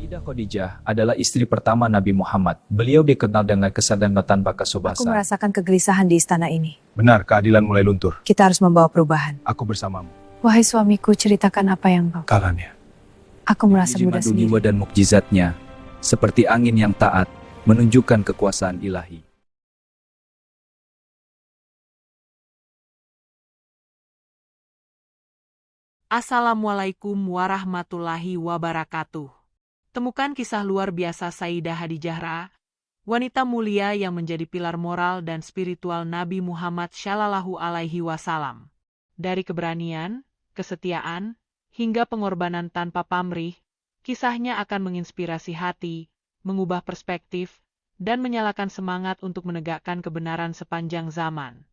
Sayyidah Khadijah adalah istri pertama Nabi Muhammad. Beliau dikenal dengan kesabaran tanpa Aku kesobasan. merasakan kegelisahan di istana ini. Benar, keadilan mulai luntur. Kita harus membawa perubahan. Aku bersamamu. Wahai suamiku, ceritakan apa yang kau... Kalanya. Aku merasa mudah Jiwa sendiri. dan mukjizatnya, seperti angin yang taat, menunjukkan kekuasaan ilahi. Assalamualaikum warahmatullahi wabarakatuh. Temukan kisah luar biasa Sayyidah Khadijah, wanita mulia yang menjadi pilar moral dan spiritual Nabi Muhammad Shallallahu Alaihi Wasallam. Dari keberanian, kesetiaan, hingga pengorbanan tanpa pamrih, kisahnya akan menginspirasi hati, mengubah perspektif, dan menyalakan semangat untuk menegakkan kebenaran sepanjang zaman.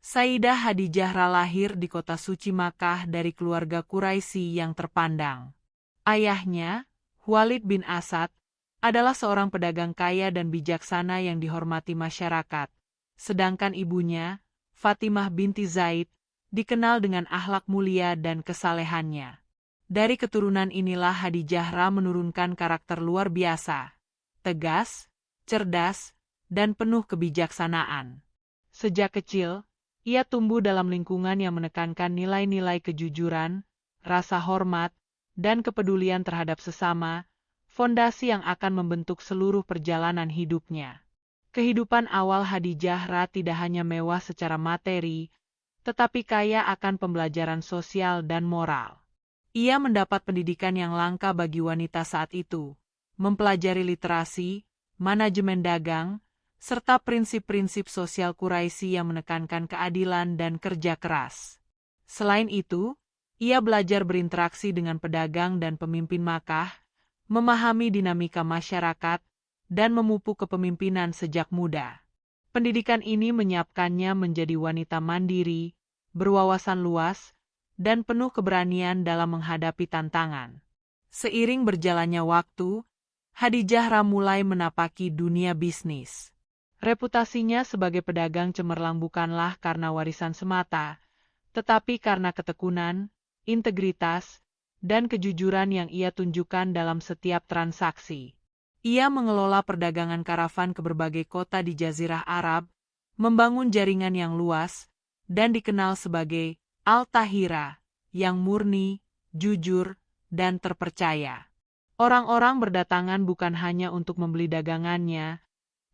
Sayyidah Khadijah lahir di kota suci Makkah dari keluarga Quraisy yang terpandang. Ayahnya, Walid bin Asad, adalah seorang pedagang kaya dan bijaksana yang dihormati masyarakat, sedangkan ibunya, Fatimah binti Zaid, dikenal dengan akhlak mulia dan kesalehannya. Dari keturunan inilah Khadijah menurunkan karakter luar biasa, tegas, cerdas, dan penuh kebijaksanaan. Sejak kecil, ia tumbuh dalam lingkungan yang menekankan nilai-nilai kejujuran, rasa hormat, dan kepedulian terhadap sesama, fondasi yang akan membentuk seluruh perjalanan hidupnya. Kehidupan awal Khadijah tidak hanya mewah secara materi, tetapi kaya akan pembelajaran sosial dan moral. Ia mendapat pendidikan yang langka bagi wanita saat itu, mempelajari literasi, manajemen dagang, serta prinsip-prinsip sosial Quraisy yang menekankan keadilan dan kerja keras. Selain itu, ia belajar berinteraksi dengan pedagang dan pemimpin Makkah, memahami dinamika masyarakat, dan memupuk kepemimpinan sejak muda. Pendidikan ini menyiapkannya menjadi wanita mandiri, berwawasan luas, dan penuh keberanian dalam menghadapi tantangan. Seiring berjalannya waktu, Khadijah mulai menapaki dunia bisnis. Reputasinya sebagai pedagang cemerlang bukanlah karena warisan semata, tetapi karena ketekunan, integritas, dan kejujuran yang ia tunjukkan dalam setiap transaksi. Ia mengelola perdagangan karavan ke berbagai kota di Jazirah Arab, membangun jaringan yang luas, dan dikenal sebagai Al-Tahira, yang murni, jujur, dan terpercaya. Orang-orang berdatangan bukan hanya untuk membeli dagangannya,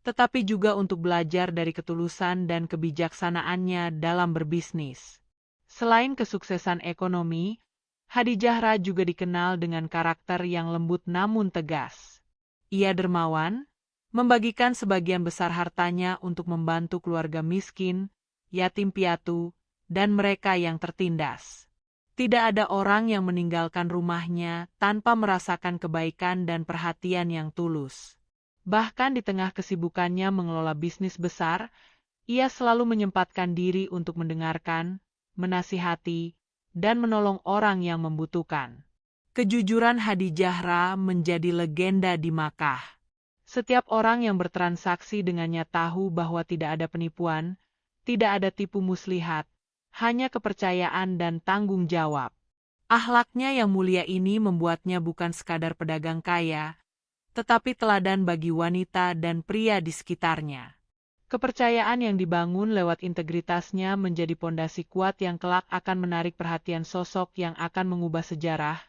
tetapi juga untuk belajar dari ketulusan dan kebijaksanaannya dalam berbisnis. Selain kesuksesan ekonomi, Khadijah juga dikenal dengan karakter yang lembut namun tegas. Ia dermawan, membagikan sebagian besar hartanya untuk membantu keluarga miskin, yatim piatu, dan mereka yang tertindas. Tidak ada orang yang meninggalkan rumahnya tanpa merasakan kebaikan dan perhatian yang tulus. Bahkan di tengah kesibukannya mengelola bisnis besar, ia selalu menyempatkan diri untuk mendengarkan, menasihati, dan menolong orang yang membutuhkan. Kejujuran Khadijah menjadi legenda di Makkah. Setiap orang yang bertransaksi dengannya tahu bahwa tidak ada penipuan, tidak ada tipu muslihat, hanya kepercayaan dan tanggung jawab. Akhlaknya yang mulia ini membuatnya bukan sekadar pedagang kaya, tetapi teladan bagi wanita dan pria di sekitarnya. Kepercayaan yang dibangun lewat integritasnya menjadi pondasi kuat yang kelak akan menarik perhatian sosok yang akan mengubah sejarah,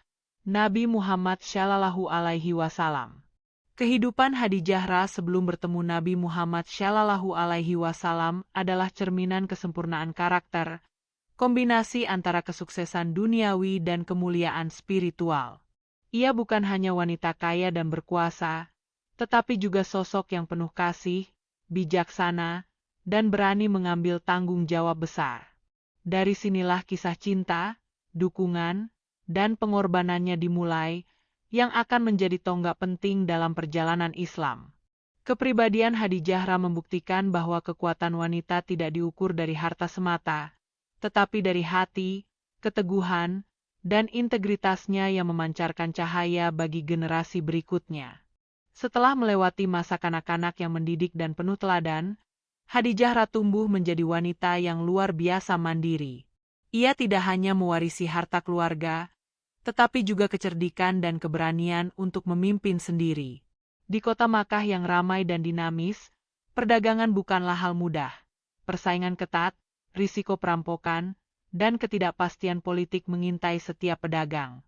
Nabi Muhammad Shallallahu Alaihi Wasallam. Kehidupan Khadijah sebelum bertemu Nabi Muhammad Shallallahu Alaihi Wasallam adalah cerminan kesempurnaan karakter, kombinasi antara kesuksesan duniawi dan kemuliaan spiritual. Ia bukan hanya wanita kaya dan berkuasa, tetapi juga sosok yang penuh kasih, bijaksana, dan berani mengambil tanggung jawab besar. Dari sinilah kisah cinta, dukungan, dan pengorbanannya dimulai, yang akan menjadi tonggak penting dalam perjalanan Islam. Kepribadian Khadijah membuktikan bahwa kekuatan wanita tidak diukur dari harta semata, tetapi dari hati, keteguhan, dan integritasnya yang memancarkan cahaya bagi generasi berikutnya. Setelah melewati masa kanak-kanak yang mendidik dan penuh teladan, Khadijah tumbuh menjadi wanita yang luar biasa mandiri. Ia tidak hanya mewarisi harta keluarga, tetapi juga kecerdikan dan keberanian untuk memimpin sendiri. Di kota Makkah yang ramai dan dinamis, perdagangan bukanlah hal mudah. Persaingan ketat, risiko perampokan, dan ketidakpastian politik mengintai setiap pedagang.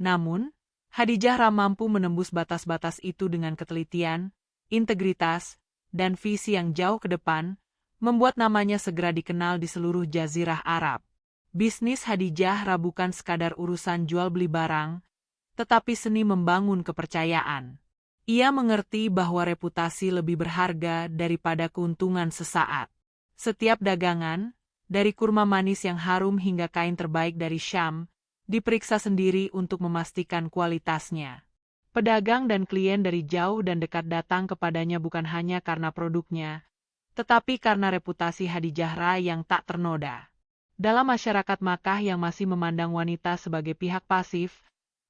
Namun, Hadijah mampu menembus batas-batas itu dengan ketelitian, integritas, dan visi yang jauh ke depan, membuat namanya segera dikenal di seluruh Jazirah Arab. Bisnis Hadijah bukan sekadar urusan jual-beli barang, tetapi seni membangun kepercayaan. Ia mengerti bahwa reputasi lebih berharga daripada keuntungan sesaat. Setiap dagangan, dari kurma manis yang harum hingga kain terbaik dari Syam, diperiksa sendiri untuk memastikan kualitasnya. Pedagang dan klien dari jauh dan dekat datang kepadanya bukan hanya karena produknya, tetapi karena reputasi Hadijah yang tak ternoda. Dalam masyarakat Makkah yang masih memandang wanita sebagai pihak pasif,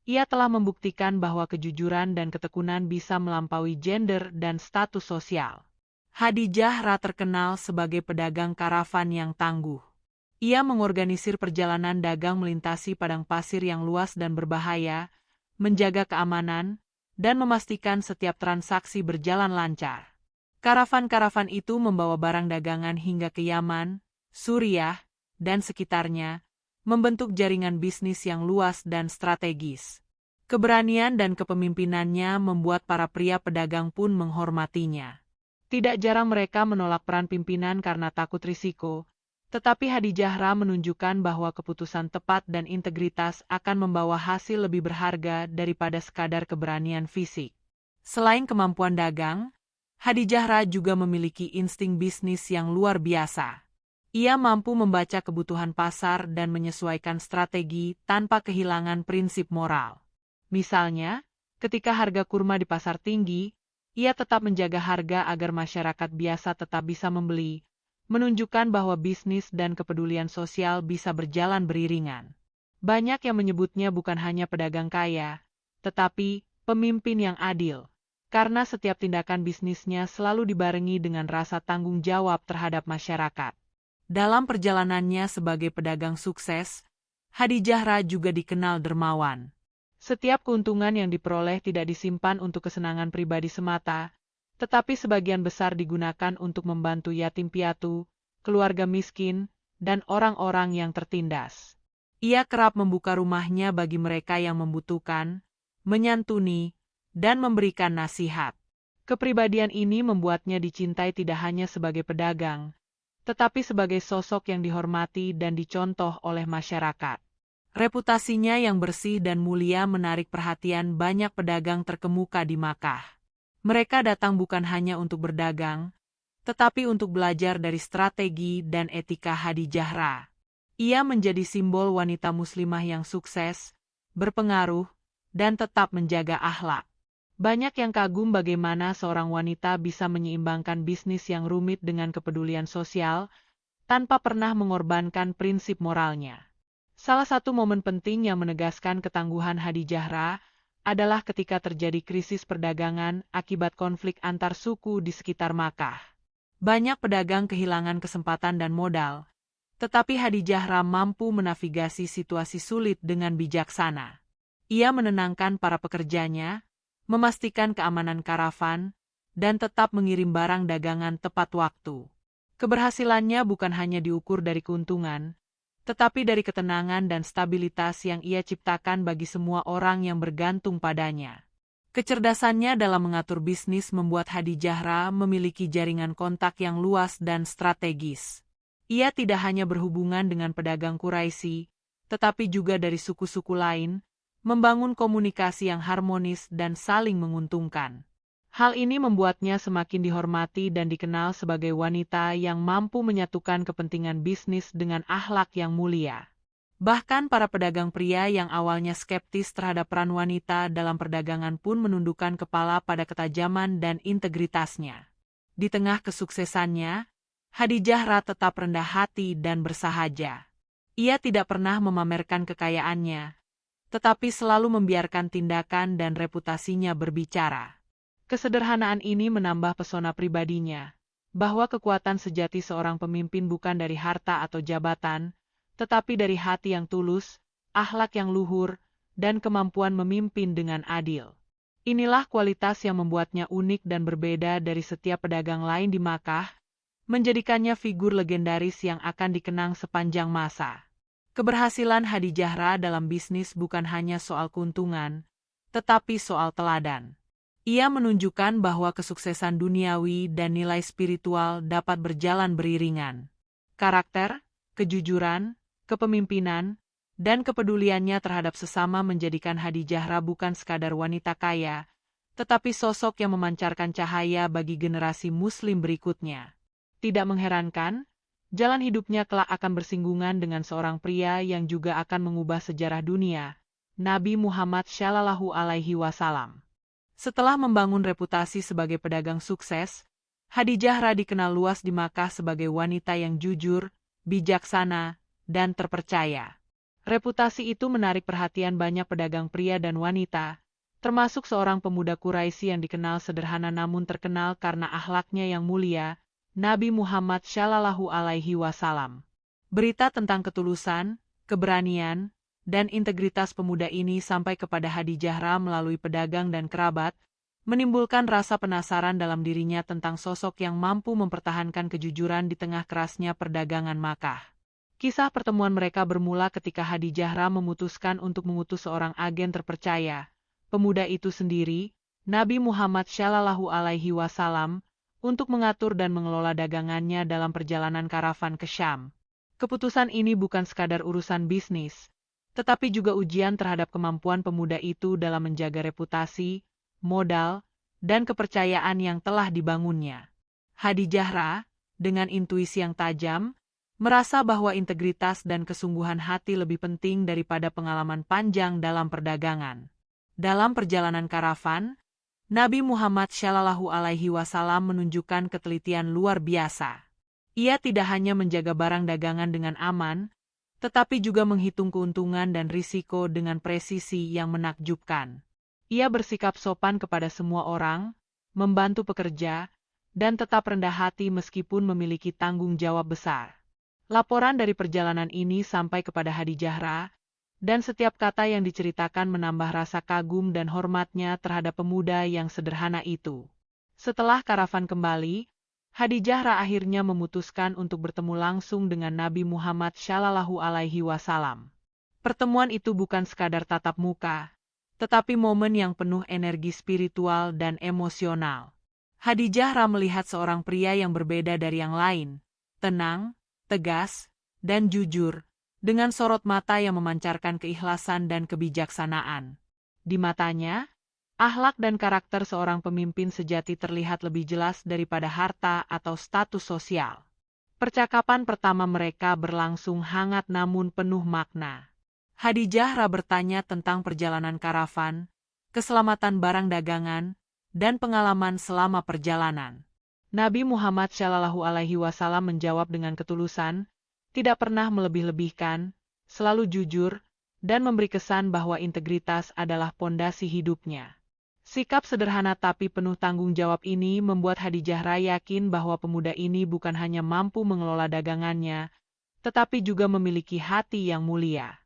ia telah membuktikan bahwa kejujuran dan ketekunan bisa melampaui gender dan status sosial. Hadijah terkenal sebagai pedagang karavan yang tangguh. Ia mengorganisir perjalanan dagang melintasi padang pasir yang luas dan berbahaya, menjaga keamanan, dan memastikan setiap transaksi berjalan lancar. Karavan-karavan itu membawa barang dagangan hingga ke Yaman, Suriah, dan sekitarnya, membentuk jaringan bisnis yang luas dan strategis. Keberanian dan kepemimpinannya membuat para pria pedagang pun menghormatinya. Tidak jarang mereka menolak peran pimpinan karena takut risiko, tetapi Hadijah menunjukkan bahwa keputusan tepat dan integritas akan membawa hasil lebih berharga daripada sekadar keberanian fisik. Selain kemampuan dagang, Hadijah juga memiliki insting bisnis yang luar biasa. Ia mampu membaca kebutuhan pasar dan menyesuaikan strategi tanpa kehilangan prinsip moral. Misalnya, ketika harga kurma di pasar tinggi, ia tetap menjaga harga agar masyarakat biasa tetap bisa membeli, menunjukkan bahwa bisnis dan kepedulian sosial bisa berjalan beriringan. Banyak yang menyebutnya bukan hanya pedagang kaya, tetapi pemimpin yang adil, karena setiap tindakan bisnisnya selalu dibarengi dengan rasa tanggung jawab terhadap masyarakat. Dalam perjalanannya sebagai pedagang sukses, Hadijah juga dikenal dermawan. Setiap keuntungan yang diperoleh tidak disimpan untuk kesenangan pribadi semata, tetapi sebagian besar digunakan untuk membantu yatim piatu, keluarga miskin, dan orang-orang yang tertindas. Ia kerap membuka rumahnya bagi mereka yang membutuhkan, menyantuni, dan memberikan nasihat. Kepribadian ini membuatnya dicintai tidak hanya sebagai pedagang, tetapi sebagai sosok yang dihormati dan dicontoh oleh masyarakat. Reputasinya yang bersih dan mulia menarik perhatian banyak pedagang terkemuka di Makkah. Mereka datang bukan hanya untuk berdagang, tetapi untuk belajar dari strategi dan etika Hadijah. Ia menjadi simbol wanita muslimah yang sukses, berpengaruh, dan tetap menjaga akhlak. Banyak yang kagum bagaimana seorang wanita bisa menyeimbangkan bisnis yang rumit dengan kepedulian sosial, tanpa pernah mengorbankan prinsip moralnya. Salah satu momen penting yang menegaskan ketangguhan Hadijah adalah ketika terjadi krisis perdagangan akibat konflik antar suku di sekitar Makkah. Banyak pedagang kehilangan kesempatan dan modal, tetapi Hadijah mampu menavigasi situasi sulit dengan bijaksana. Ia menenangkan para pekerjanya, memastikan keamanan karavan, dan tetap mengirim barang dagangan tepat waktu. Keberhasilannya bukan hanya diukur dari keuntungan, tetapi dari ketenangan dan stabilitas yang ia ciptakan bagi semua orang yang bergantung padanya. Kecerdasannya dalam mengatur bisnis membuat Hadijah memiliki jaringan kontak yang luas dan strategis. Ia tidak hanya berhubungan dengan pedagang Quraisy, tetapi juga dari suku-suku lain, membangun komunikasi yang harmonis dan saling menguntungkan. Hal ini membuatnya semakin dihormati dan dikenal sebagai wanita yang mampu menyatukan kepentingan bisnis dengan akhlak yang mulia. Bahkan para pedagang pria yang awalnya skeptis terhadap peran wanita dalam perdagangan pun menundukkan kepala pada ketajaman dan integritasnya. Di tengah kesuksesannya, Hadijah tetap rendah hati dan bersahaja. Ia tidak pernah memamerkan kekayaannya, tetapi selalu membiarkan tindakan dan reputasinya berbicara. Kesederhanaan ini menambah pesona pribadinya, bahwa kekuatan sejati seorang pemimpin bukan dari harta atau jabatan, tetapi dari hati yang tulus, akhlak yang luhur, dan kemampuan memimpin dengan adil. Inilah kualitas yang membuatnya unik dan berbeda dari setiap pedagang lain di Makkah, menjadikannya figur legendaris yang akan dikenang sepanjang masa. Keberhasilan Khadijah Ra dalam bisnis bukan hanya soal keuntungan, tetapi soal teladan. Ia menunjukkan bahwa kesuksesan duniawi dan nilai spiritual dapat berjalan beriringan. Karakter, kejujuran, kepemimpinan, dan kepeduliannya terhadap sesama menjadikan Khadijah Ra bukan sekadar wanita kaya, tetapi sosok yang memancarkan cahaya bagi generasi Muslim berikutnya. Tidak mengherankan, jalan hidupnya kelak akan bersinggungan dengan seorang pria yang juga akan mengubah sejarah dunia, Nabi Muhammad Shallallahu Alaihi Wasallam. Setelah membangun reputasi sebagai pedagang sukses, Khadijah Ra dikenal luas di Makkah sebagai wanita yang jujur, bijaksana, dan terpercaya. Reputasi itu menarik perhatian banyak pedagang pria dan wanita, termasuk seorang pemuda Quraisy yang dikenal sederhana namun terkenal karena akhlaknya yang mulia, Nabi Muhammad Shallallahu Alaihi Wasallam. Berita tentang ketulusan, keberanian, dan integritas pemuda ini sampai kepada Khadijah Ra melalui pedagang dan kerabat, menimbulkan rasa penasaran dalam dirinya tentang sosok yang mampu mempertahankan kejujuran di tengah kerasnya perdagangan Makkah. Kisah pertemuan mereka bermula ketika Khadijah Ra memutuskan untuk mengutus seorang agen terpercaya, pemuda itu sendiri, Nabi Muhammad Shallallahu Alaihi Wasallam, untuk mengatur dan mengelola dagangannya dalam perjalanan karavan ke Syam. Keputusan ini bukan sekadar urusan bisnis, tetapi juga ujian terhadap kemampuan pemuda itu dalam menjaga reputasi, modal, dan kepercayaan yang telah dibangunnya. Khadijah Ra, dengan intuisi yang tajam, merasa bahwa integritas dan kesungguhan hati lebih penting daripada pengalaman panjang dalam perdagangan. Dalam perjalanan karavan, Nabi Muhammad Shallallahu Alaihi Wasallam menunjukkan ketelitian luar biasa. Ia tidak hanya menjaga barang dagangan dengan aman, tetapi juga menghitung keuntungan dan risiko dengan presisi yang menakjubkan. Ia bersikap sopan kepada semua orang, membantu pekerja, dan tetap rendah hati meskipun memiliki tanggung jawab besar. Laporan dari perjalanan ini sampai kepada Khadijah Ra, dan setiap kata yang diceritakan menambah rasa kagum dan hormatnya terhadap pemuda yang sederhana itu. Setelah karavan kembali, Khadijah Ra akhirnya memutuskan untuk bertemu langsung dengan Nabi Muhammad Shallallahu Alaihi Wasallam. Pertemuan itu bukan sekadar tatap muka, tetapi momen yang penuh energi spiritual dan emosional. Khadijah Ra melihat seorang pria yang berbeda dari yang lain, tenang, tegas, dan jujur, dengan sorot mata yang memancarkan keikhlasan dan kebijaksanaan. Di matanya, akhlak dan karakter seorang pemimpin sejati terlihat lebih jelas daripada harta atau status sosial. Percakapan pertama mereka berlangsung hangat namun penuh makna. Khadijah Ra bertanya tentang perjalanan karavan, keselamatan barang dagangan, dan pengalaman selama perjalanan. Nabi Muhammad Shallallahu Alaihi Wasallam menjawab dengan ketulusan, tidak pernah melebih-lebihkan, selalu jujur, dan memberi kesan bahwa integritas adalah pondasi hidupnya. Sikap sederhana tapi penuh tanggung jawab ini membuat Khadijah Ra yakin bahwa pemuda ini bukan hanya mampu mengelola dagangannya, tetapi juga memiliki hati yang mulia.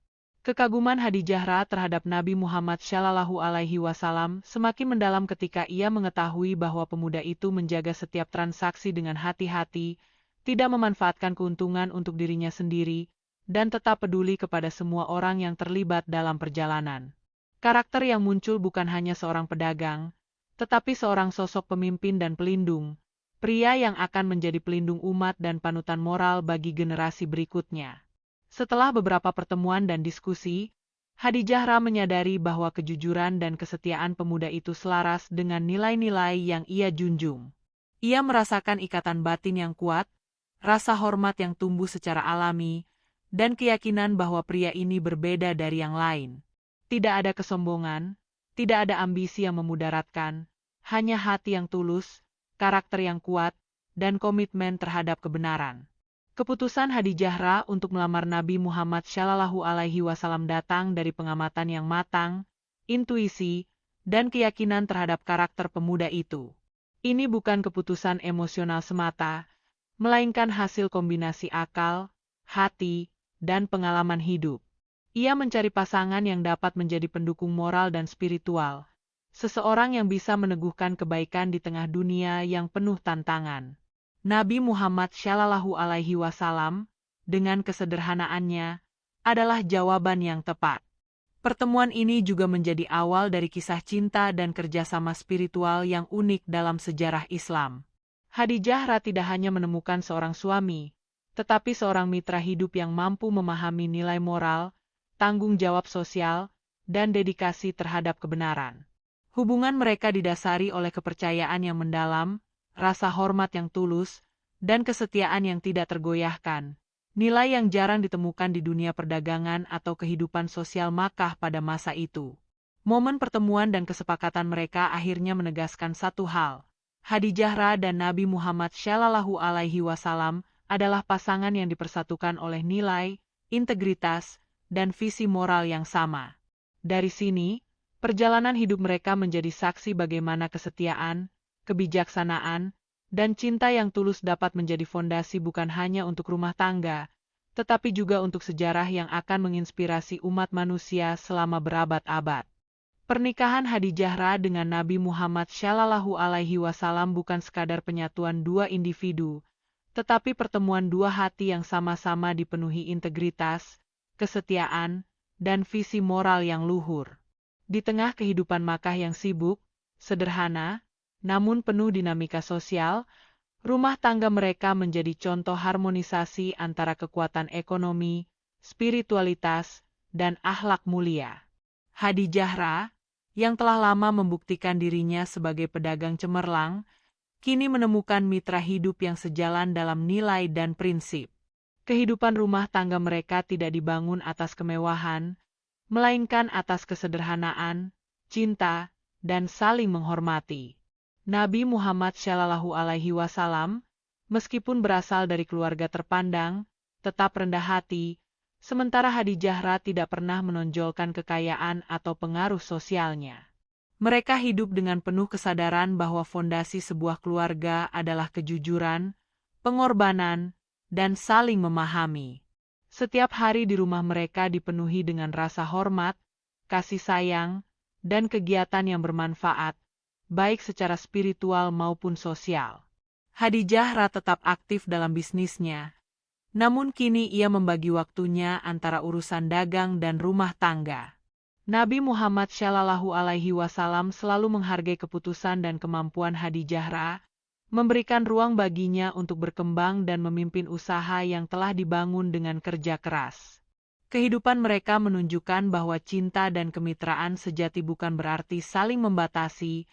Kekaguman Khadijah Ra terhadap Nabi Muhammad Shallallahu Alaihi Wasallam semakin mendalam ketika ia mengetahui bahwa pemuda itu menjaga setiap transaksi dengan hati-hati, tidak memanfaatkan keuntungan untuk dirinya sendiri, dan tetap peduli kepada semua orang yang terlibat dalam perjalanan. Karakter yang muncul bukan hanya seorang pedagang, tetapi seorang sosok pemimpin dan pelindung, pria yang akan menjadi pelindung umat dan panutan moral bagi generasi berikutnya. Setelah beberapa pertemuan dan diskusi, Khadijah Ra menyadari bahwa kejujuran dan kesetiaan pemuda itu selaras dengan nilai-nilai yang ia junjung. Ia merasakan ikatan batin yang kuat, rasa hormat yang tumbuh secara alami, dan keyakinan bahwa pria ini berbeda dari yang lain. Tidak ada kesombongan, tidak ada ambisi yang memudaratkan, hanya hati yang tulus, karakter yang kuat, dan komitmen terhadap kebenaran. Keputusan Khadijah Ra untuk melamar Nabi Muhammad Shallallahu Alaihi Wasallam datang dari pengamatan yang matang, intuisi, dan keyakinan terhadap karakter pemuda itu. Ini bukan keputusan emosional semata, melainkan hasil kombinasi akal, hati, dan pengalaman hidup. Ia mencari pasangan yang dapat menjadi pendukung moral dan spiritual, seseorang yang bisa meneguhkan kebaikan di tengah dunia yang penuh tantangan. Nabi Muhammad Shallallahu Alaihi Wasallam, dengan kesederhanaannya, adalah jawaban yang tepat. Pertemuan ini juga menjadi awal dari kisah cinta dan kerjasama spiritual yang unik dalam sejarah Islam. Khadijah tidak hanya menemukan seorang suami, tetapi seorang mitra hidup yang mampu memahami nilai moral, tanggung jawab sosial, dan dedikasi terhadap kebenaran. Hubungan mereka didasari oleh kepercayaan yang mendalam, rasa hormat yang tulus, dan kesetiaan yang tidak tergoyahkan. Nilai yang jarang ditemukan di dunia perdagangan atau kehidupan sosial Makkah pada masa itu. Momen pertemuan dan kesepakatan mereka akhirnya menegaskan satu hal. Khadijah dan Nabi Muhammad Shallallahu Alaihi Wasallam adalah pasangan yang dipersatukan oleh nilai, integritas, dan visi moral yang sama. Dari sini, perjalanan hidup mereka menjadi saksi bagaimana kesetiaan, kebijaksanaan, dan cinta yang tulus dapat menjadi fondasi bukan hanya untuk rumah tangga, tetapi juga untuk sejarah yang akan menginspirasi umat manusia selama berabad-abad. Pernikahan Khadijah dengan Nabi Muhammad Shallallahu Alaihi Wasallam bukan sekadar penyatuan dua individu, tetapi pertemuan dua hati yang sama-sama dipenuhi integritas, kesetiaan, dan visi moral yang luhur. Di tengah kehidupan Makkah yang sibuk, sederhana, namun penuh dinamika sosial, rumah tangga mereka menjadi contoh harmonisasi antara kekuatan ekonomi, spiritualitas, dan akhlak mulia. Khadijah, yang telah lama membuktikan dirinya sebagai pedagang cemerlang, kini menemukan mitra hidup yang sejalan dalam nilai dan prinsip. Kehidupan rumah tangga mereka tidak dibangun atas kemewahan, melainkan atas kesederhanaan, cinta, dan saling menghormati. Nabi Muhammad Shallallahu Alaihi Wasallam, meskipun berasal dari keluarga terpandang, tetap rendah hati, sementara Khadijah tidak pernah menonjolkan kekayaan atau pengaruh sosialnya. Mereka hidup dengan penuh kesadaran bahwa fondasi sebuah keluarga adalah kejujuran, pengorbanan, dan saling memahami. Setiap hari di rumah mereka dipenuhi dengan rasa hormat, kasih sayang, dan kegiatan yang bermanfaat, baik secara spiritual maupun sosial. Khadijah tetap aktif dalam bisnisnya, namun kini ia membagi waktunya antara urusan dagang dan rumah tangga. Nabi Muhammad Shallallahu Alaihi Wasallam selalu menghargai keputusan dan kemampuan Khadijah, memberikan ruang baginya untuk berkembang dan memimpin usaha yang telah dibangun dengan kerja keras. Kehidupan mereka menunjukkan bahwa cinta dan kemitraan sejati bukan berarti saling membatasi,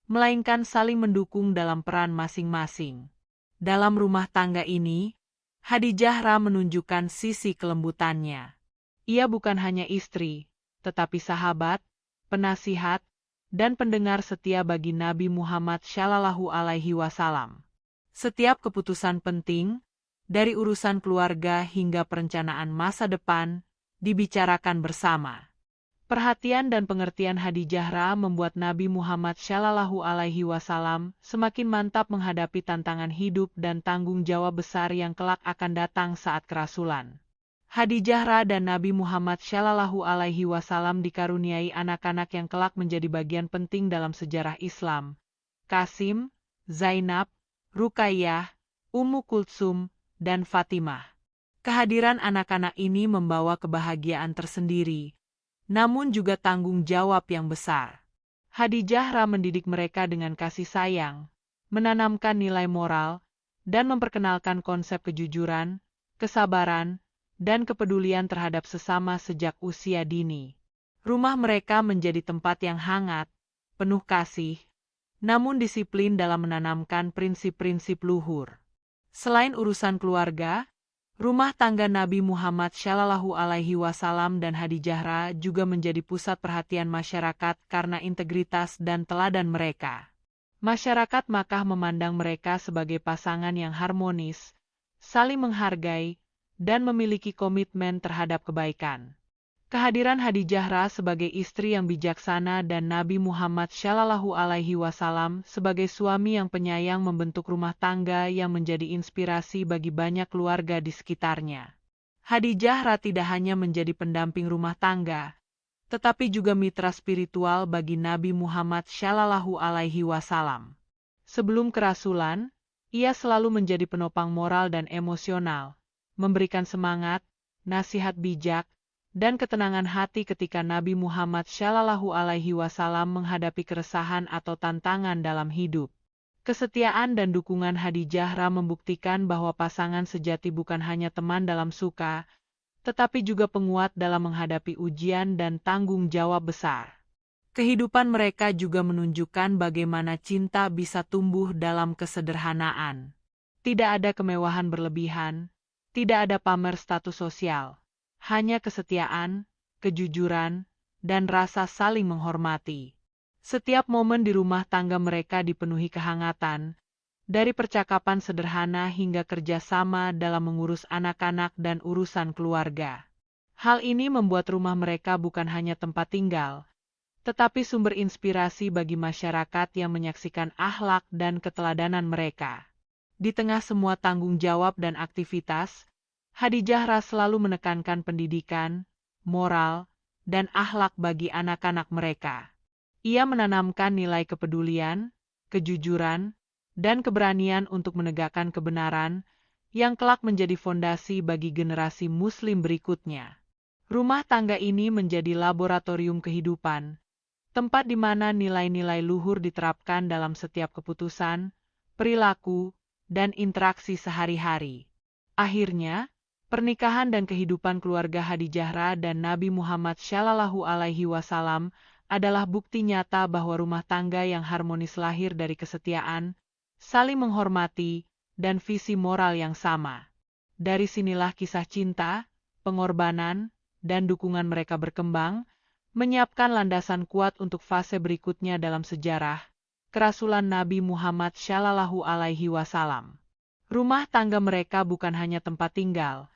melainkan saling mendukung dalam peran masing-masing. Dalam rumah tangga ini, Khadijah menunjukkan sisi kelembutannya. Ia bukan hanya istri, tetapi sahabat, penasihat, dan pendengar setia bagi Nabi Muhammad Shallallahu Alaihi Wasallam. Setiap keputusan penting, dari urusan keluarga hingga perencanaan masa depan, dibicarakan bersama. Perhatian dan pengertian Khadijah membuat Nabi Muhammad Shallallahu Alaihi Wasallam semakin mantap menghadapi tantangan hidup dan tanggung jawab besar yang kelak akan datang saat kerasulan. Khadijah dan Nabi Muhammad Shallallahu Alaihi Wasallam dikaruniai anak-anak yang kelak menjadi bagian penting dalam sejarah Islam. Qasim, Zainab, Ruqayyah, Ummu Kultsum, dan Fatimah. Kehadiran anak-anak ini membawa kebahagiaan tersendiri, namun juga tanggung jawab yang besar. Khadijah mendidik mereka dengan kasih sayang, menanamkan nilai moral, dan memperkenalkan konsep kejujuran, kesabaran, dan kepedulian terhadap sesama sejak usia dini. Rumah mereka menjadi tempat yang hangat, penuh kasih, namun disiplin dalam menanamkan prinsip-prinsip luhur. Selain urusan keluarga, rumah tangga Nabi Muhammad Shallallahu Alaihi Wasallam dan Khadijah juga menjadi pusat perhatian masyarakat karena integritas dan teladan mereka. Masyarakat Makkah memandang mereka sebagai pasangan yang harmonis, saling menghargai, dan memiliki komitmen terhadap kebaikan. Kehadiran Khadijah sebagai istri yang bijaksana dan Nabi Muhammad Shallallahu Alaihi Wasallam sebagai suami yang penyayang membentuk rumah tangga yang menjadi inspirasi bagi banyak keluarga di sekitarnya. Hadijah tidak hanya menjadi pendamping rumah tangga, tetapi juga mitra spiritual bagi Nabi Muhammad Shallallahu Alaihi Wasallam. Sebelum kerasulan, ia selalu menjadi penopang moral dan emosional, memberikan semangat, nasihat bijak, dan ketenangan hati ketika Nabi Muhammad Shallallahu Alaihi Wasallam menghadapi keresahan atau tantangan dalam hidup. Kesetiaan dan dukungan Hadijah membuktikan bahwa pasangan sejati bukan hanya teman dalam suka, tetapi juga penguat dalam menghadapi ujian dan tanggung jawab besar. Kehidupan mereka juga menunjukkan bagaimana cinta bisa tumbuh dalam kesederhanaan. Tidak ada kemewahan berlebihan, tidak ada pamer status sosial, hanya kesetiaan, kejujuran, dan rasa saling menghormati. Setiap momen di rumah tangga mereka dipenuhi kehangatan, dari percakapan sederhana hingga kerjasama dalam mengurus anak-anak dan urusan keluarga. Hal ini membuat rumah mereka bukan hanya tempat tinggal, tetapi sumber inspirasi bagi masyarakat yang menyaksikan akhlak dan keteladanan mereka. Di tengah semua tanggung jawab dan aktivitas, Hadijah selalu menekankan pendidikan, moral, dan akhlak bagi anak-anak mereka. Ia menanamkan nilai kepedulian, kejujuran, dan keberanian untuk menegakkan kebenaran yang kelak menjadi fondasi bagi generasi Muslim berikutnya. Rumah tangga ini menjadi laboratorium kehidupan, tempat di mana nilai-nilai luhur diterapkan dalam setiap keputusan, perilaku, dan interaksi sehari-hari. Akhirnya, pernikahan dan kehidupan keluarga Hadijah dan Nabi Muhammad Shallallahu Alaihi Wasallam adalah bukti nyata bahwa rumah tangga yang harmonis lahir dari kesetiaan, saling menghormati, dan visi moral yang sama. Dari sinilah kisah cinta, pengorbanan, dan dukungan mereka berkembang, menyiapkan landasan kuat untuk fase berikutnya dalam sejarah, kerasulan Nabi Muhammad Shallallahu Alaihi Wasallam. Rumah tangga mereka bukan hanya tempat tinggal,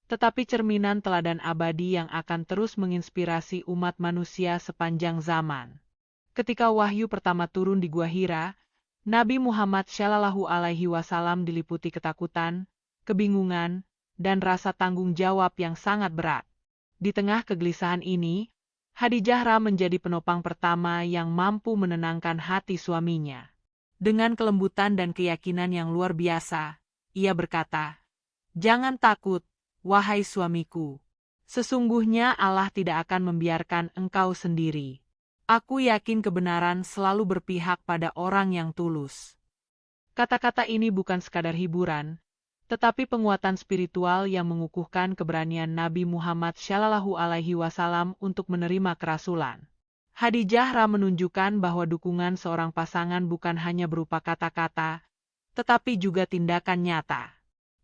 tetapi cerminan teladan abadi yang akan terus menginspirasi umat manusia sepanjang zaman. Ketika wahyu pertama turun di Gua Hira, Nabi Muhammad Shallallahu Alaihi Wasallam diliputi ketakutan, kebingungan, dan rasa tanggung jawab yang sangat berat. Di tengah kegelisahan ini, Hadijah menjadi penopang pertama yang mampu menenangkan hati suaminya. Dengan kelembutan dan keyakinan yang luar biasa, ia berkata, "Jangan takut, wahai suamiku. Sesungguhnya Allah tidak akan membiarkan engkau sendiri. Aku yakin kebenaran selalu berpihak pada orang yang tulus." Kata-kata ini bukan sekadar hiburan, tetapi penguatan spiritual yang mengukuhkan keberanian Nabi Muhammad Shallallahu Alaihi Wasallam untuk menerima kerasulan. Hadijah menunjukkan bahwa dukungan seorang pasangan bukan hanya berupa kata-kata, tetapi juga tindakan nyata.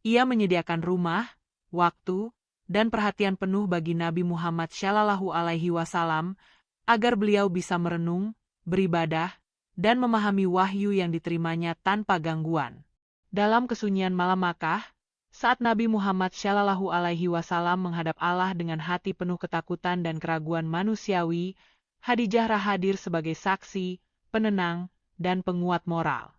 Ia menyediakan rumah, waktu, dan perhatian penuh bagi Nabi Muhammad Shallallahu Alaihi Wasallam agar beliau bisa merenung, beribadah, dan memahami wahyu yang diterimanya tanpa gangguan. Dalam kesunyian malam Makkah, saat Nabi Muhammad Shallallahu Alaihi Wasallam menghadap Allah dengan hati penuh ketakutan dan keraguan manusiawi, Hadijah hadir sebagai saksi, penenang, dan penguat moral.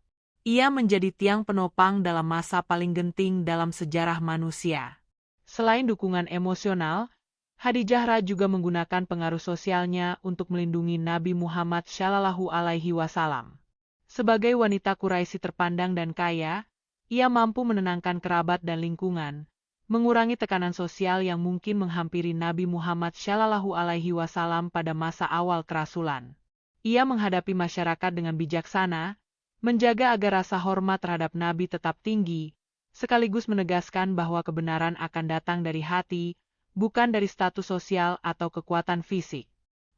Ia menjadi tiang penopang dalam masa paling genting dalam sejarah manusia. Selain dukungan emosional, Hadijah juga menggunakan pengaruh sosialnya untuk melindungi Nabi Muhammad Shallallahu Alaihi Wasallam. Sebagai wanita Quraisy terpandang dan kaya, ia mampu menenangkan kerabat dan lingkungan, mengurangi tekanan sosial yang mungkin menghampiri Nabi Muhammad Shallallahu Alaihi Wasallam pada masa awal kerasulan. Ia menghadapi masyarakat dengan bijaksana, menjaga agar rasa hormat terhadap Nabi tetap tinggi, sekaligus menegaskan bahwa kebenaran akan datang dari hati, bukan dari status sosial atau kekuatan fisik.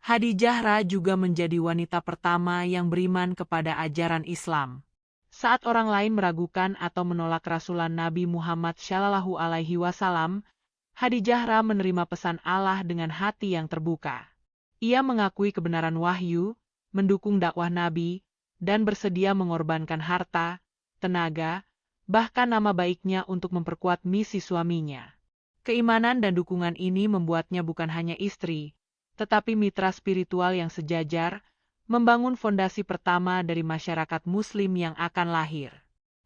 Hadijah juga menjadi wanita pertama yang beriman kepada ajaran Islam. Saat orang lain meragukan atau menolak kerasulan Nabi Muhammad Shallallahu Alaihi Wasallam, Hadijah menerima pesan Allah dengan hati yang terbuka. Ia mengakui kebenaran wahyu, mendukung dakwah Nabi, dan bersedia mengorbankan harta, tenaga, bahkan nama baiknya untuk memperkuat misi suaminya. Keimanan dan dukungan ini membuatnya bukan hanya istri, tetapi mitra spiritual yang sejajar, membangun fondasi pertama dari masyarakat Muslim yang akan lahir.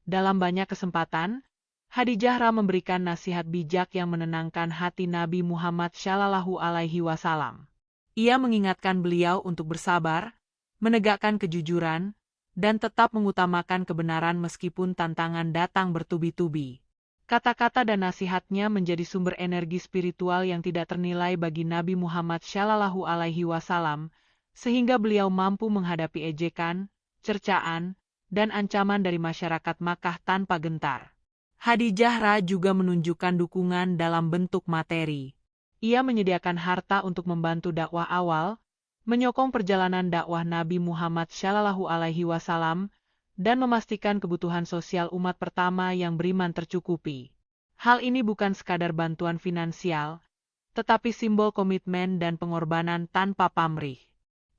Dalam banyak kesempatan, Hadijah memberikan nasihat bijak yang menenangkan hati Nabi Muhammad Shallallahu Alaihi Wasallam. Ia mengingatkan beliau untuk bersabar, menegakkan kejujuran, dan tetap mengutamakan kebenaran meskipun tantangan datang bertubi-tubi. Kata-kata dan nasihatnya menjadi sumber energi spiritual yang tidak ternilai bagi Nabi Muhammad Shallallahu Alaihi Wasallam, sehingga beliau mampu menghadapi ejekan, cercaan, dan ancaman dari masyarakat Makkah tanpa gentar. Hadijah juga menunjukkan dukungan dalam bentuk materi. Ia menyediakan harta untuk membantu dakwah awal, menyokong perjalanan dakwah Nabi Muhammad Shallallahu Alaihi Wasallam, dan memastikan kebutuhan sosial umat pertama yang beriman tercukupi. Hal ini bukan sekadar bantuan finansial, tetapi simbol komitmen dan pengorbanan tanpa pamrih.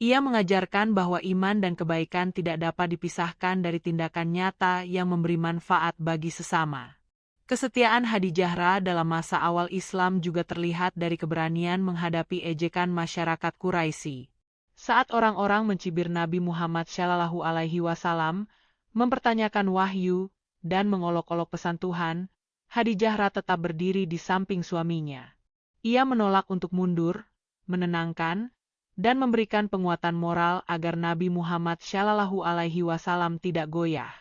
Ia mengajarkan bahwa iman dan kebaikan tidak dapat dipisahkan dari tindakan nyata yang memberi manfaat bagi sesama. Kesetiaan Hadijah dalam masa awal Islam juga terlihat dari keberanian menghadapi ejekan masyarakat Quraisy. Saat orang-orang mencibir Nabi Muhammad Shallallahu Alaihi Wasallam, mempertanyakan wahyu, dan mengolok-olok pesan Tuhan, Hadijah tetap berdiri di samping suaminya. Ia menolak untuk mundur, menenangkan, dan memberikan penguatan moral agar Nabi Muhammad Shallallahu Alaihi Wasallam tidak goyah.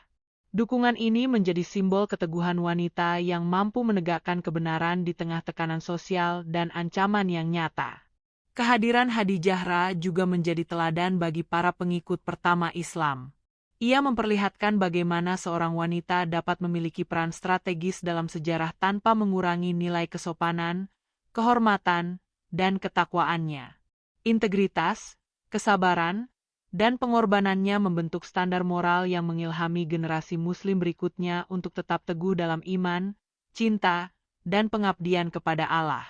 Dukungan ini menjadi simbol keteguhan wanita yang mampu menegakkan kebenaran di tengah tekanan sosial dan ancaman yang nyata. Kehadiran Hadijah juga menjadi teladan bagi para pengikut pertama Islam. Ia memperlihatkan bagaimana seorang wanita dapat memiliki peran strategis dalam sejarah tanpa mengurangi nilai kesopanan, kehormatan, dan ketakwaannya. Integritas, kesabaran, dan pengorbanannya membentuk standar moral yang mengilhami generasi Muslim berikutnya untuk tetap teguh dalam iman, cinta, dan pengabdian kepada Allah.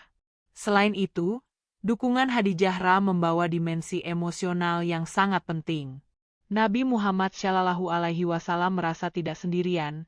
Selain itu, dukungan Hadijah membawa dimensi emosional yang sangat penting. Nabi Muhammad Shallallahu Alaihi Wasallam merasa tidak sendirian,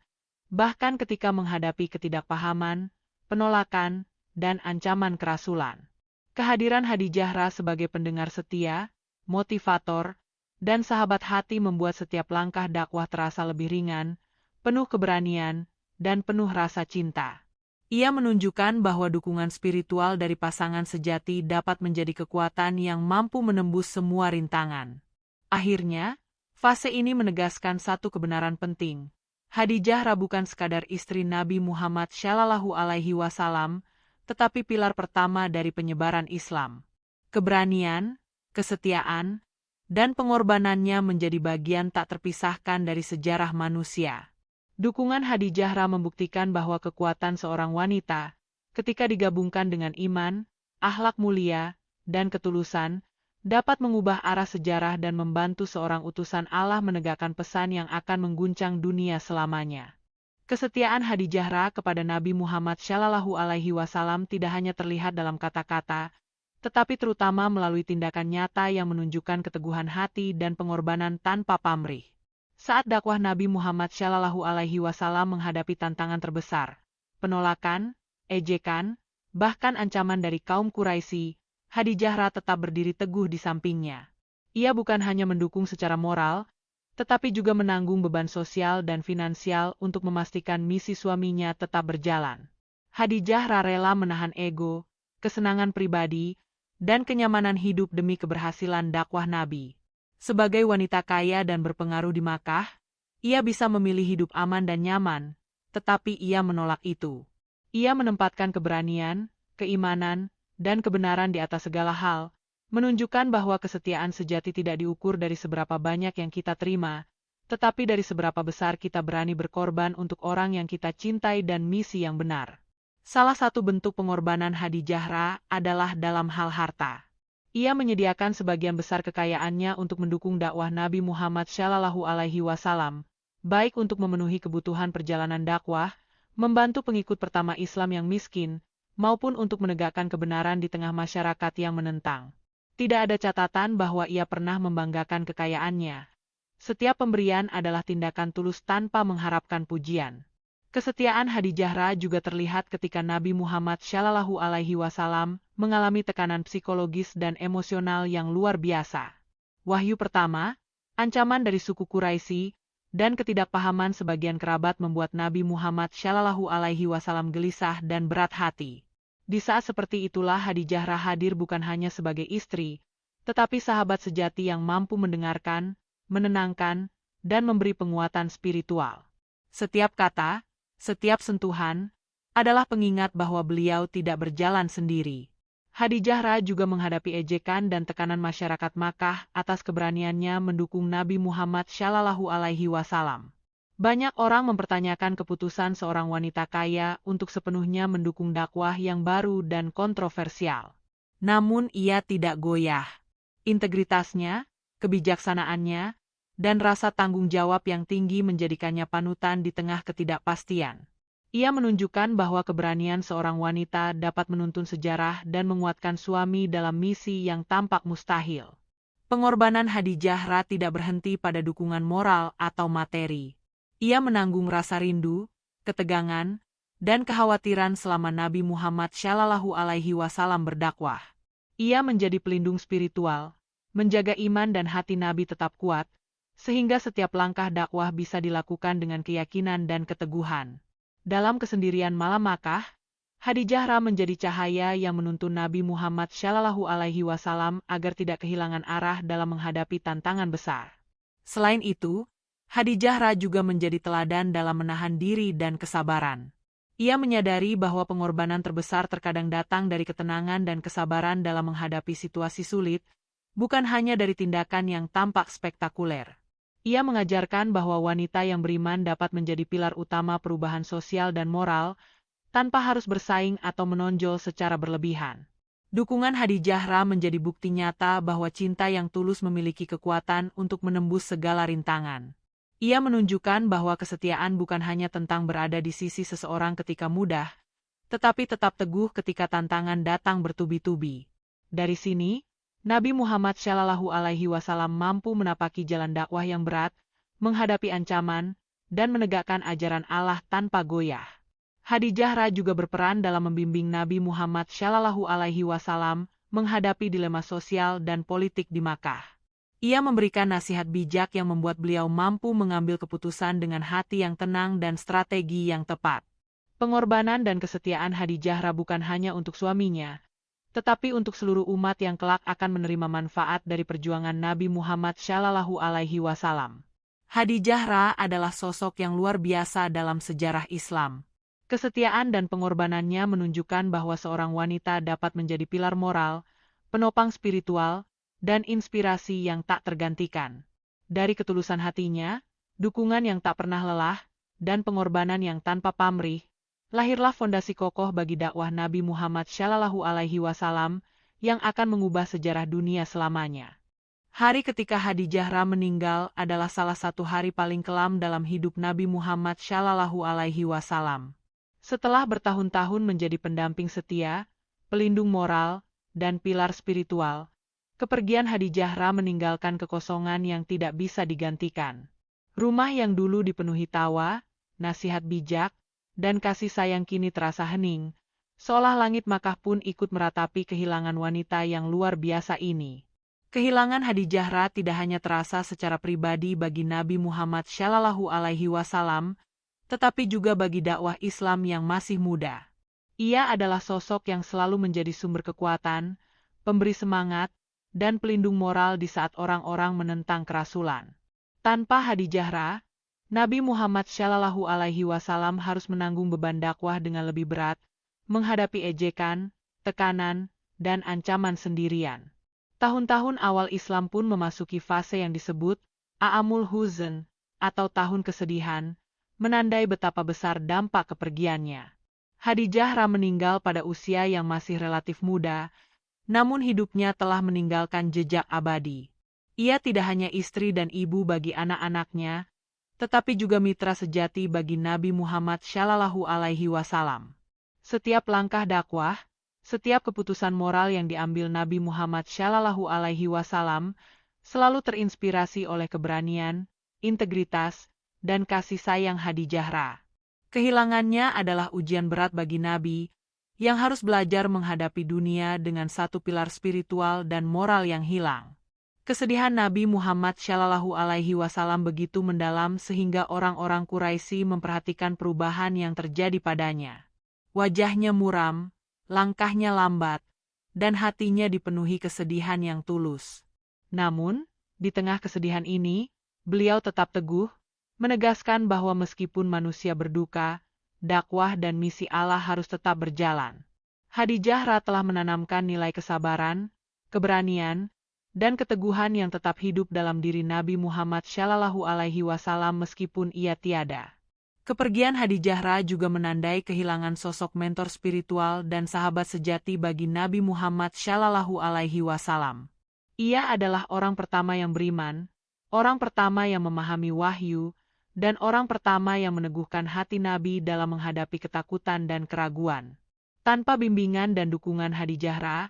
bahkan ketika menghadapi ketidakpahaman, penolakan, dan ancaman kerasulan. Kehadiran Hadijah sebagai pendengar setia, motivator, dan sahabat hati membuat setiap langkah dakwah terasa lebih ringan, penuh keberanian, dan penuh rasa cinta. Ia menunjukkan bahwa dukungan spiritual dari pasangan sejati dapat menjadi kekuatan yang mampu menembus semua rintangan. Akhirnya, fase ini menegaskan satu kebenaran penting. Hadijah bukan sekadar istri Nabi Muhammad Shallallahu Alaihi Wasallam, tetapi pilar pertama dari penyebaran Islam. Keberanian, kesetiaan, dan pengorbanannya menjadi bagian tak terpisahkan dari sejarah manusia. Dukungan Hadijah membuktikan bahwa kekuatan seorang wanita, ketika digabungkan dengan iman, akhlak mulia, dan ketulusan, dapat mengubah arah sejarah dan membantu seorang utusan Allah menegakkan pesan yang akan mengguncang dunia selamanya. Kesetiaan Hadijah kepada Nabi Muhammad Shallallahu Alaihi Wasallam tidak hanya terlihat dalam kata-kata, tetapi terutama melalui tindakan nyata yang menunjukkan keteguhan hati dan pengorbanan tanpa pamrih. Saat dakwah Nabi Muhammad Shallallahu Alaihi Wasallam menghadapi tantangan terbesar, penolakan, ejekan, bahkan ancaman dari kaum Quraisy, Hadijah tetap berdiri teguh di sampingnya. Ia bukan hanya mendukung secara moral, tetapi juga menanggung beban sosial dan finansial untuk memastikan misi suaminya tetap berjalan. Hadijah rela menahan ego, kesenangan pribadi, dan kenyamanan hidup demi keberhasilan dakwah Nabi. Sebagai wanita kaya dan berpengaruh di Makkah, ia bisa memilih hidup aman dan nyaman, tetapi ia menolak itu. Ia menempatkan keberanian, keimanan, dan kebenaran di atas segala hal, menunjukkan bahwa kesetiaan sejati tidak diukur dari seberapa banyak yang kita terima, tetapi dari seberapa besar kita berani berkorban untuk orang yang kita cintai dan misi yang benar. Salah satu bentuk pengorbanan Hadijah adalah dalam hal harta. Ia menyediakan sebagian besar kekayaannya untuk mendukung dakwah Nabi Muhammad Shallallahu Alaihi Wasallam, baik untuk memenuhi kebutuhan perjalanan dakwah, membantu pengikut pertama Islam yang miskin, maupun untuk menegakkan kebenaran di tengah masyarakat yang menentang. Tidak ada catatan bahwa ia pernah membanggakan kekayaannya. Setiap pemberian adalah tindakan tulus tanpa mengharapkan pujian. Kesetiaan Hadijah juga terlihat ketika Nabi Muhammad Shallallahu Alaihi Wasallam mengalami tekanan psikologis dan emosional yang luar biasa. Wahyu pertama, ancaman dari suku Quraisy, dan ketidakpahaman sebagian kerabat membuat Nabi Muhammad Shallallahu Alaihi Wasallam gelisah dan berat hati. Di saat seperti itulah Khadijah hadir bukan hanya sebagai istri, tetapi sahabat sejati yang mampu mendengarkan, menenangkan, dan memberi penguatan spiritual. Setiap kata, setiap sentuhan, adalah pengingat bahwa beliau tidak berjalan sendiri. Khadijah juga menghadapi ejekan dan tekanan masyarakat Makkah atas keberaniannya mendukung Nabi Muhammad Shallallahu Alaihi Wasallam. Banyak orang mempertanyakan keputusan seorang wanita kaya untuk sepenuhnya mendukung dakwah yang baru dan kontroversial. Namun ia tidak goyah. Integritasnya, kebijaksanaannya, dan rasa tanggung jawab yang tinggi menjadikannya panutan di tengah ketidakpastian. Ia menunjukkan bahwa keberanian seorang wanita dapat menuntun sejarah dan menguatkan suami dalam misi yang tampak mustahil. Pengorbanan Khadijah tidak berhenti pada dukungan moral atau materi. Ia menanggung rasa rindu, ketegangan, dan kekhawatiran selama Nabi Muhammad Shallallahu Alaihi Wasallam berdakwah. Ia menjadi pelindung spiritual, menjaga iman dan hati Nabi tetap kuat, sehingga setiap langkah dakwah bisa dilakukan dengan keyakinan dan keteguhan. Dalam kesendirian malam Makkah, Khadijah menjadi cahaya yang menuntun Nabi Muhammad Shallallahu Alaihi Wasallam agar tidak kehilangan arah dalam menghadapi tantangan besar. Selain itu, Khadijah juga menjadi teladan dalam menahan diri dan kesabaran. Ia menyadari bahwa pengorbanan terbesar terkadang datang dari ketenangan dan kesabaran dalam menghadapi situasi sulit, bukan hanya dari tindakan yang tampak spektakuler. Ia mengajarkan bahwa wanita yang beriman dapat menjadi pilar utama perubahan sosial dan moral, tanpa harus bersaing atau menonjol secara berlebihan. Dukungan Khadijah menjadi bukti nyata bahwa cinta yang tulus memiliki kekuatan untuk menembus segala rintangan. Ia menunjukkan bahwa kesetiaan bukan hanya tentang berada di sisi seseorang ketika mudah, tetapi tetap teguh ketika tantangan datang bertubi-tubi. Dari sini, Nabi Muhammad Shallallahu Alaihi Wasallam mampu menapaki jalan dakwah yang berat, menghadapi ancaman, dan menegakkan ajaran Allah tanpa goyah. Khadijah juga berperan dalam membimbing Nabi Muhammad Shallallahu Alaihi Wasallam menghadapi dilema sosial dan politik di Makkah. Ia memberikan nasihat bijak yang membuat beliau mampu mengambil keputusan dengan hati yang tenang dan strategi yang tepat. Pengorbanan dan kesetiaan Khadijah bukan hanya untuk suaminya, tetapi untuk seluruh umat yang kelak akan menerima manfaat dari perjuangan Nabi Muhammad Shallallahu Alaihi Wasallam. Khadijah adalah sosok yang luar biasa dalam sejarah Islam. Kesetiaan dan pengorbanannya menunjukkan bahwa seorang wanita dapat menjadi pilar moral, penopang spiritual, dan inspirasi yang tak tergantikan. Dari ketulusan hatinya, dukungan yang tak pernah lelah, dan pengorbanan yang tanpa pamrih, lahirlah fondasi kokoh bagi dakwah Nabi Muhammad Shallallahu Alaihi Wasallam yang akan mengubah sejarah dunia selamanya. Hari ketika Khadijah meninggal adalah salah satu hari paling kelam dalam hidup Nabi Muhammad Shallallahu Alaihi Wasallam. Setelah bertahun-tahun menjadi pendamping setia, pelindung moral, dan pilar spiritual, kepergian Khadijah meninggalkan kekosongan yang tidak bisa digantikan. Rumah yang dulu dipenuhi tawa, nasihat bijak, dan kasih sayang kini terasa hening, seolah langit Makkah pun ikut meratapi kehilangan wanita yang luar biasa ini. Kehilangan Khadijah tidak hanya terasa secara pribadi bagi Nabi Muhammad Shallallahu Alaihi Wasallam, tetapi juga bagi dakwah Islam yang masih muda. Ia adalah sosok yang selalu menjadi sumber kekuatan, pemberi semangat, dan pelindung moral di saat orang-orang menentang kerasulan. Tanpa Khadijah, Nabi Muhammad Shallallahu Alaihi Wasallam harus menanggung beban dakwah dengan lebih berat, menghadapi ejekan, tekanan, dan ancaman sendirian. Tahun-tahun awal Islam pun memasuki fase yang disebut A'amul Huzn, atau tahun kesedihan, menandai betapa besar dampak kepergiannya. Khadijah meninggal pada usia yang masih relatif muda, namun hidupnya telah meninggalkan jejak abadi. Ia tidak hanya istri dan ibu bagi anak-anaknya, tetapi juga mitra sejati bagi Nabi Muhammad Shallallahu Alaihi Wasallam. Setiap langkah dakwah, setiap keputusan moral yang diambil Nabi Muhammad Shallallahu Alaihi Wasallam selalu terinspirasi oleh keberanian, integritas, dan kasih sayang Khadijah. Kehilangannya adalah ujian berat bagi Nabi, yang harus belajar menghadapi dunia dengan satu pilar spiritual dan moral yang hilang. Kesedihan Nabi Muhammad Shallallahu Alaihi Wasallam begitu mendalam sehingga orang-orang Quraisy memperhatikan perubahan yang terjadi padanya. Wajahnya muram, langkahnya lambat, dan hatinya dipenuhi kesedihan yang tulus. Namun, di tengah kesedihan ini, beliau tetap teguh, menegaskan bahwa meskipun manusia berduka, dakwah dan misi Allah harus tetap berjalan. Khadijah telah menanamkan nilai kesabaran, keberanian, dan keteguhan yang tetap hidup dalam diri Nabi Muhammad Shallallahu Alaihi Wasallam meskipun ia tiada. Kepergian Khadijah juga menandai kehilangan sosok mentor spiritual dan sahabat sejati bagi Nabi Muhammad Shallallahu Alaihi Wasallam. Ia adalah orang pertama yang beriman, orang pertama yang memahami wahyu, dan orang pertama yang meneguhkan hati Nabi dalam menghadapi ketakutan dan keraguan. Tanpa bimbingan dan dukungan Khadijah,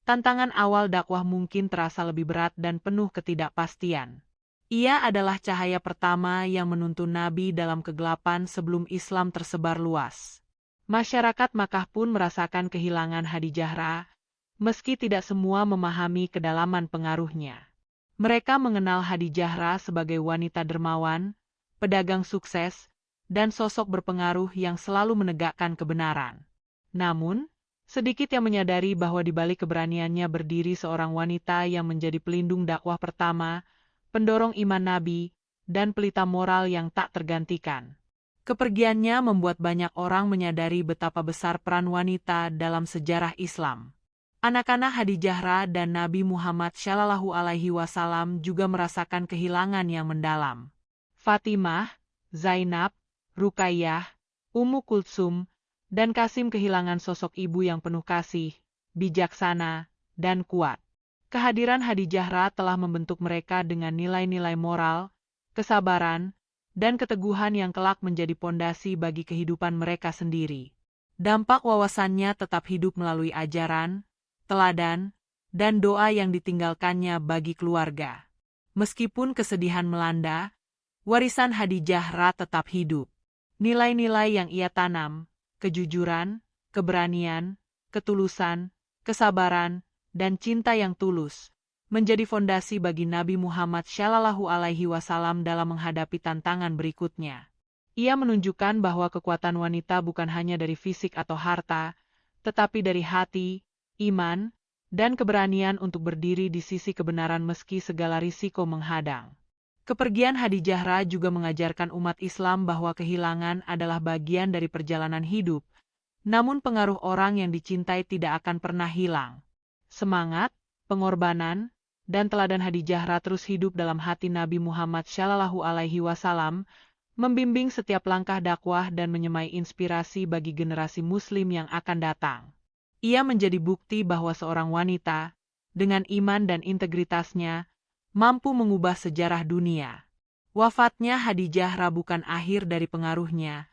tantangan awal dakwah mungkin terasa lebih berat dan penuh ketidakpastian. Ia adalah cahaya pertama yang menuntun Nabi dalam kegelapan sebelum Islam tersebar luas. Masyarakat Makkah pun merasakan kehilangan Khadijah, meski tidak semua memahami kedalaman pengaruhnya. Mereka mengenal Khadijah sebagai wanita dermawan, pedagang sukses, dan sosok berpengaruh yang selalu menegakkan kebenaran. Namun, sedikit yang menyadari bahwa di balik keberaniannya berdiri seorang wanita yang menjadi pelindung dakwah pertama, pendorong iman Nabi, dan pelita moral yang tak tergantikan. Kepergiannya membuat banyak orang menyadari betapa besar peran wanita dalam sejarah Islam. Anak-anak Khadijah dan Nabi Muhammad Shallallahu Alaihi Wasallam juga merasakan kehilangan yang mendalam. Fatimah, Zainab, Ruqayyah, Ummu Kultsum, dan Qasim kehilangan sosok ibu yang penuh kasih, bijaksana, dan kuat. Kehadiran Khadijah telah membentuk mereka dengan nilai-nilai moral, kesabaran, dan keteguhan yang kelak menjadi pondasi bagi kehidupan mereka sendiri. Dampak wawasannya tetap hidup melalui ajaran, teladan, dan doa yang ditinggalkannya bagi keluarga. Meskipun kesedihan melanda, warisan Khadijah tetap hidup. Nilai-nilai yang ia tanam, kejujuran, keberanian, ketulusan, kesabaran, dan cinta yang tulus, menjadi fondasi bagi Nabi Muhammad Shallallahu Alaihi Wasallam dalam menghadapi tantangan berikutnya. Ia menunjukkan bahwa kekuatan wanita bukan hanya dari fisik atau harta, tetapi dari hati, iman, dan keberanian untuk berdiri di sisi kebenaran meski segala risiko menghadang. Kepergian Khadijah juga mengajarkan umat Islam bahwa kehilangan adalah bagian dari perjalanan hidup, namun pengaruh orang yang dicintai tidak akan pernah hilang. Semangat, pengorbanan, dan teladan Khadijah terus hidup dalam hati Nabi Muhammad Shallallahu Alaihi Wasallam, membimbing setiap langkah dakwah dan menyemai inspirasi bagi generasi Muslim yang akan datang. Ia menjadi bukti bahwa seorang wanita, dengan iman dan integritasnya, mampu mengubah sejarah dunia. Wafatnya Khadijah bukan akhir dari pengaruhnya,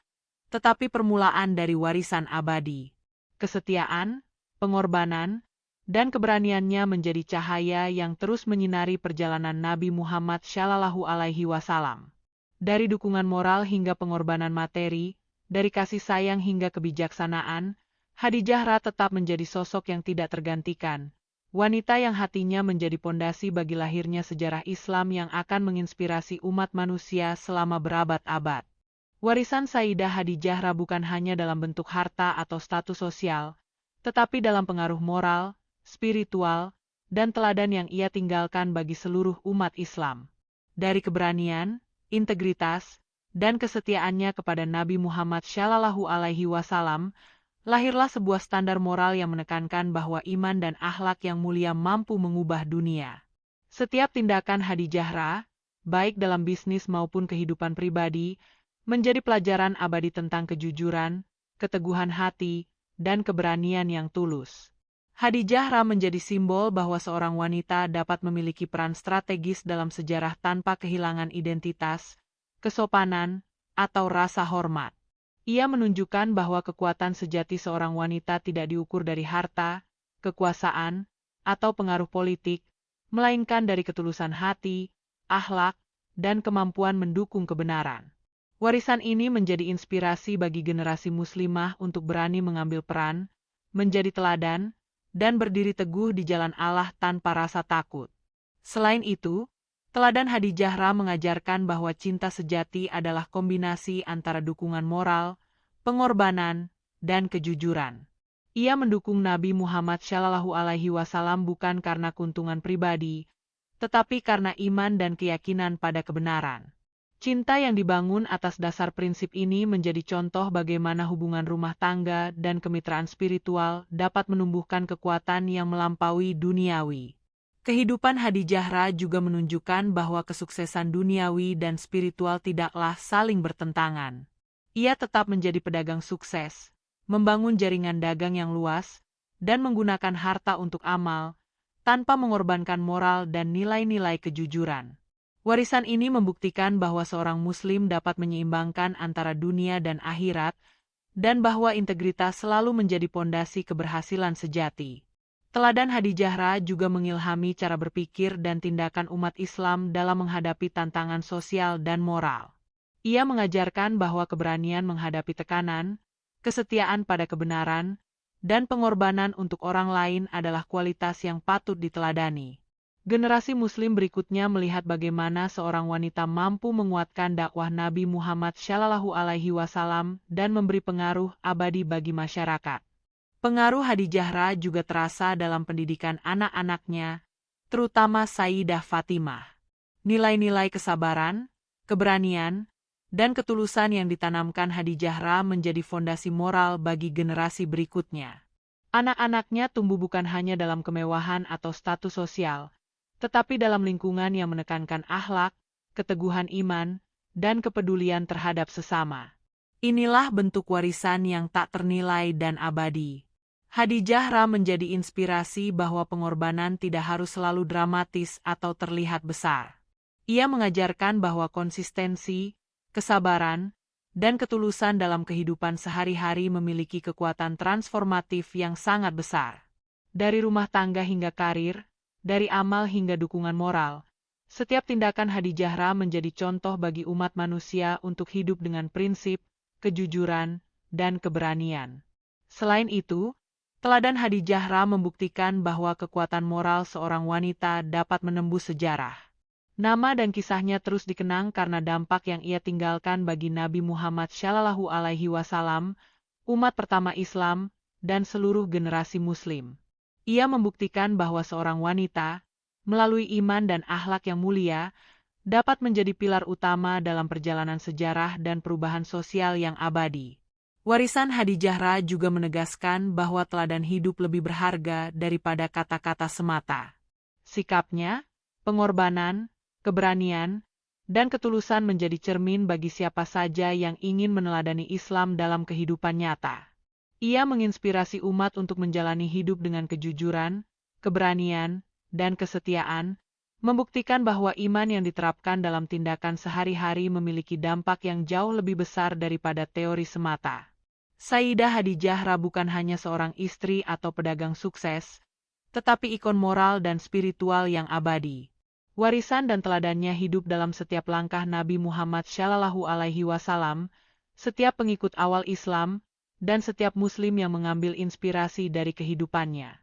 tetapi permulaan dari warisan abadi. Kesetiaan, pengorbanan, dan keberaniannya menjadi cahaya yang terus menyinari perjalanan Nabi Muhammad Shallallahu Alaihi Wasallam. Dari dukungan moral hingga pengorbanan materi, dari kasih sayang hingga kebijaksanaan, Khadijah tetap menjadi sosok yang tidak tergantikan. Wanita yang hatinya menjadi pondasi bagi lahirnya sejarah Islam yang akan menginspirasi umat manusia selama berabad-abad. Warisan Sayyidah Khadijah bukan hanya dalam bentuk harta atau status sosial, tetapi dalam pengaruh moral, spiritual, dan teladan yang ia tinggalkan bagi seluruh umat Islam. Dari keberanian, integritas, dan kesetiaannya kepada Nabi Muhammad Shallallahu Alaihi Wasallam, lahirlah sebuah standar moral yang menekankan bahwa iman dan akhlak yang mulia mampu mengubah dunia. Setiap tindakan Khadijah, baik dalam bisnis maupun kehidupan pribadi, menjadi pelajaran abadi tentang kejujuran, keteguhan hati, dan keberanian yang tulus. Khadijah menjadi simbol bahwa seorang wanita dapat memiliki peran strategis dalam sejarah tanpa kehilangan identitas, kesopanan, atau rasa hormat. Ia menunjukkan bahwa kekuatan sejati seorang wanita tidak diukur dari harta, kekuasaan, atau pengaruh politik, melainkan dari ketulusan hati, akhlak, dan kemampuan mendukung kebenaran. Warisan ini menjadi inspirasi bagi generasi muslimah untuk berani mengambil peran, menjadi teladan, dan berdiri teguh di jalan Allah tanpa rasa takut. Selain itu, teladan Hadi Zahra mengajarkan bahwa cinta sejati adalah kombinasi antara dukungan moral, pengorbanan, dan kejujuran. Ia mendukung Nabi Muhammad SAW bukan karena keuntungan pribadi, tetapi karena iman dan keyakinan pada kebenaran. Cinta yang dibangun atas dasar prinsip ini menjadi contoh bagaimana hubungan rumah tangga dan kemitraan spiritual dapat menumbuhkan kekuatan yang melampaui duniawi. Kehidupan Hadi Zahra juga menunjukkan bahwa kesuksesan duniawi dan spiritual tidaklah saling bertentangan. Ia tetap menjadi pedagang sukses, membangun jaringan dagang yang luas, dan menggunakan harta untuk amal, tanpa mengorbankan moral dan nilai-nilai kejujuran. Warisan ini membuktikan bahwa seorang Muslim dapat menyeimbangkan antara dunia dan akhirat, dan bahwa integritas selalu menjadi pondasi keberhasilan sejati. Teladan Hadi Zahra juga mengilhami cara berpikir dan tindakan umat Islam dalam menghadapi tantangan sosial dan moral. Ia mengajarkan bahwa keberanian menghadapi tekanan, kesetiaan pada kebenaran, dan pengorbanan untuk orang lain adalah kualitas yang patut diteladani. Generasi Muslim berikutnya melihat bagaimana seorang wanita mampu menguatkan dakwah Nabi Muhammad SAW dan memberi pengaruh abadi bagi masyarakat. Pengaruh Hadi Zahra juga terasa dalam pendidikan anak-anaknya, terutama Sayyidah Fatimah. Nilai-nilai kesabaran, keberanian, dan ketulusan yang ditanamkan Hadi Zahra menjadi fondasi moral bagi generasi berikutnya. Anak-anaknya tumbuh bukan hanya dalam kemewahan atau status sosial, tetapi dalam lingkungan yang menekankan akhlak, keteguhan iman, dan kepedulian terhadap sesama. Inilah bentuk warisan yang tak ternilai dan abadi. Hadi Zahra menjadi inspirasi bahwa pengorbanan tidak harus selalu dramatis atau terlihat besar. Ia mengajarkan bahwa konsistensi, kesabaran, dan ketulusan dalam kehidupan sehari-hari memiliki kekuatan transformatif yang sangat besar. Dari rumah tangga hingga karir, dari amal hingga dukungan moral, setiap tindakan Hadi Zahra menjadi contoh bagi umat manusia untuk hidup dengan prinsip, kejujuran, dan keberanian. Selain itu, teladan Hadi Zahra membuktikan bahwa kekuatan moral seorang wanita dapat menembus sejarah. Nama dan kisahnya terus dikenang karena dampak yang ia tinggalkan bagi Nabi Muhammad SAW, umat pertama Islam, dan seluruh generasi Muslim. Ia membuktikan bahwa seorang wanita, melalui iman dan akhlak yang mulia, dapat menjadi pilar utama dalam perjalanan sejarah dan perubahan sosial yang abadi. Warisan Hadi Zahra juga menegaskan bahwa teladan hidup lebih berharga daripada kata-kata semata. Sikapnya, pengorbanan, keberanian, dan ketulusan menjadi cermin bagi siapa saja yang ingin meneladani Islam dalam kehidupan nyata. Ia menginspirasi umat untuk menjalani hidup dengan kejujuran, keberanian, dan kesetiaan, membuktikan bahwa iman yang diterapkan dalam tindakan sehari-hari memiliki dampak yang jauh lebih besar daripada teori semata. Sayyidah Hadi Zahra bukan hanya seorang istri atau pedagang sukses, tetapi ikon moral dan spiritual yang abadi. Warisan dan teladannya hidup dalam setiap langkah Nabi Muhammad SAW, setiap pengikut awal Islam, dan setiap Muslim yang mengambil inspirasi dari kehidupannya.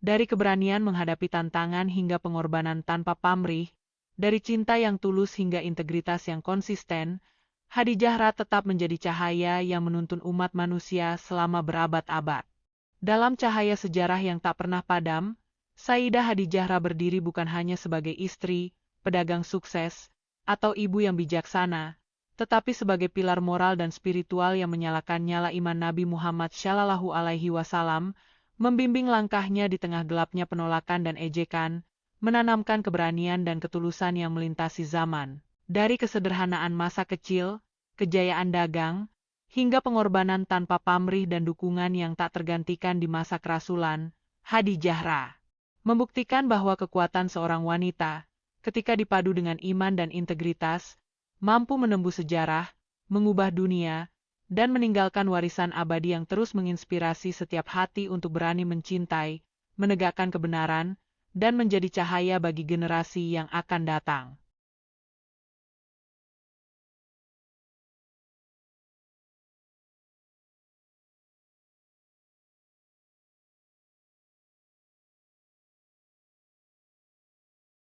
Dari keberanian menghadapi tantangan hingga pengorbanan tanpa pamrih, dari cinta yang tulus hingga integritas yang konsisten, Hadi Zahra tetap menjadi cahaya yang menuntun umat manusia selama berabad-abad. Dalam cahaya sejarah yang tak pernah padam, Sayyidah Hadi Zahra berdiri bukan hanya sebagai istri, pedagang sukses, atau ibu yang bijaksana, tetapi sebagai pilar moral dan spiritual yang menyalakan nyala iman Nabi Muhammad SAW, membimbing langkahnya di tengah gelapnya penolakan dan ejekan, menanamkan keberanian dan ketulusan yang melintasi zaman. Dari kesederhanaan masa kecil, kejayaan dagang, hingga pengorbanan tanpa pamrih dan dukungan yang tak tergantikan di masa kerasulan, Hadi Zahra membuktikan bahwa kekuatan seorang wanita, ketika dipadu dengan iman dan integritas, mampu menembus sejarah, mengubah dunia, dan meninggalkan warisan abadi yang terus menginspirasi setiap hati untuk berani mencintai, menegakkan kebenaran, dan menjadi cahaya bagi generasi yang akan datang.